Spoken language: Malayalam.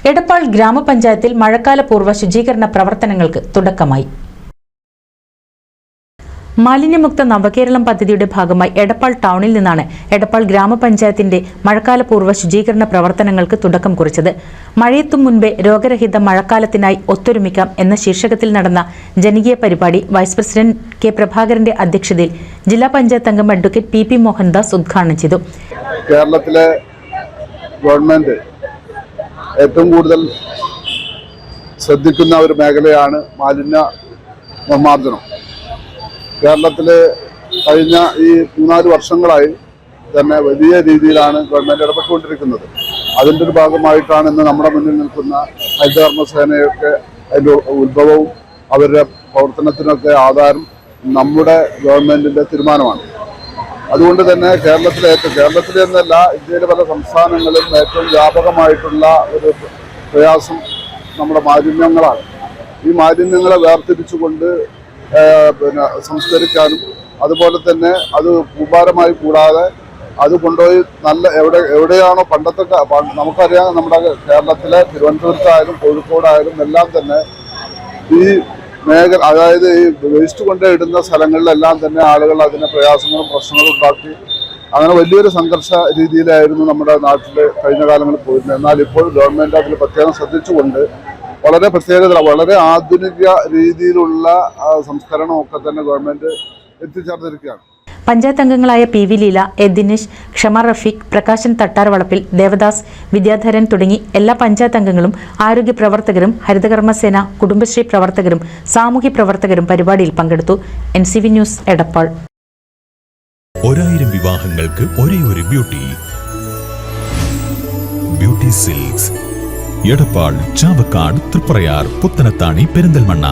എടപ്പാൾ ഗ്രാമപഞ്ചായത്തിൽ മഴക്കാലപൂർവ്വ ശുചീകരണ പ്രവർത്തനങ്ങൾക്ക് തുടക്കമായി. മാലിന്യമുക്ത നവകേരളം പദ്ധതിയുടെ ഭാഗമായി എടപ്പാൾ ടൗണിൽ നിന്നാണ് എടപ്പാൾ ഗ്രാമപഞ്ചായത്തിന്റെ മഴക്കാലപൂർവ്വ ശുചീകരണ പ്രവർത്തനങ്ങൾക്ക് തുടക്കം കുറിച്ചത്. മഴയെത്തും മുൻപേ രോഗരഹിത മഴക്കാലത്തിനായി ഒത്തൊരുമിക്കാം എന്ന ശീർഷകത്തിൽ നടന്ന ജനകീയ പരിപാടി വൈസ് പ്രസിഡന്റ് കെ പ്രഭാകരന്റെ അധ്യക്ഷതയിൽ ജില്ലാ പഞ്ചായത്ത് അംഗം അഡ്വക്കേറ്റ് പി മോഹൻദാസ് ഉദ്ഘാടനം ചെയ്തു. കേരളത്തിലെ ഗവൺമെന്റ് ഏറ്റവും കൂടുതൽ ശ്രദ്ധിക്കുന്ന ഒരു മേഖലയാണ് മാലിന്യ നിർമ്മാർജ്ജനം. കേരളത്തിൽ കഴിഞ്ഞ ഈ 3-4 വർഷങ്ങളായി തന്നെ വലിയ രീതിയിലാണ് ഗവൺമെന്റ് ഇടപെട്ടുകൊണ്ടിരിക്കുന്നത്. അതിൻ്റെ ഒരു ഭാഗമായിട്ടാണ് ഇന്ന് നമ്മുടെ മുന്നിൽ നിൽക്കുന്ന ഹരിതകർമ്മസേനയൊക്കെ അതിൻ്റെ ഉത്ഭവവും അവരുടെ പ്രവർത്തനത്തിനൊക്കെ ആധാരം നമ്മുടെ ഗവൺമെന്റിന്റെ തീരുമാനമാണ്. അതുകൊണ്ട് തന്നെ കേരളത്തിലെ എന്നല്ല ഇന്ത്യയിലെ പല സംസ്ഥാനങ്ങളിലും ഏറ്റവും വ്യാപകമായിട്ടുള്ള ഒരു പ്രയാസം നമ്മുടെ മാലിന്യങ്ങളാണ്. ഈ മാലിന്യങ്ങളെ വേർതിരിച്ചുകൊണ്ട് സംസ്കരിക്കാനും അതുപോലെ തന്നെ അത് കൂമ്പാരമായി കൂടാതെ അത് കൊണ്ടുപോയി നല്ല എവിടെയാണോ പണ്ടത്തെ നമുക്കറിയാം, നമ്മുടെ കേരളത്തിലെ തിരുവനന്തപുരത്തായാലും കോഴിക്കോടായാലും എല്ലാം തന്നെ ഈ മേഖല, അതായത് ഈ വേസ്റ്റ് കൊണ്ട് ഇടുന്ന സ്ഥലങ്ങളിലെല്ലാം തന്നെ ആളുകൾ അതിന് പ്രയാസങ്ങളും പ്രശ്നങ്ങളും ഉണ്ടാക്കി അങ്ങനെ വലിയൊരു സംഘർഷ രീതിയിലായിരുന്നു നമ്മുടെ നാട്ടിൽ കഴിഞ്ഞ കാലങ്ങളിൽ പോയിരുന്നത്. എന്നാൽ ഇപ്പോൾ ഗവൺമെന്റ് അതിൽ പ്രത്യേകം ശ്രദ്ധിച്ചുകൊണ്ട് വളരെ ആധുനിക രീതിയിലുള്ള സംസ്കരണമൊക്കെ തന്നെ ഗവൺമെന്റ് എത്തിച്ചേർന്നിരിക്കുകയാണ്. പഞ്ചായത്ത് അംഗങ്ങളായ P V Leela, A Dinesh, Kshama Rafeeq, Prakashan തട്ടാർവളപ്പിൽ, Devdas, Vidyadharan തുടങ്ങി എല്ലാ പഞ്ചായത്ത് അംഗങ്ങളും ആരോഗ്യ പ്രവർത്തകരും ഹരിതകർമ്മസേന കുടുംബശ്രീ പ്രവർത്തകരും സാമൂഹ്യ പ്രവർത്തകരും പരിപാടിയിൽ പങ്കെടുത്തു. NCV news Edappal. 1000 വിവാഹങ്ങൾക്ക് ഒരേ ഒരു ബ്യൂട്ടി സിൽക്സ്, എടപ്പാൾ, ചാവക്കാട്, തൃപ്രയാർ, പുത്തനത്താണി, പെരിന്തൽമണ്ണ.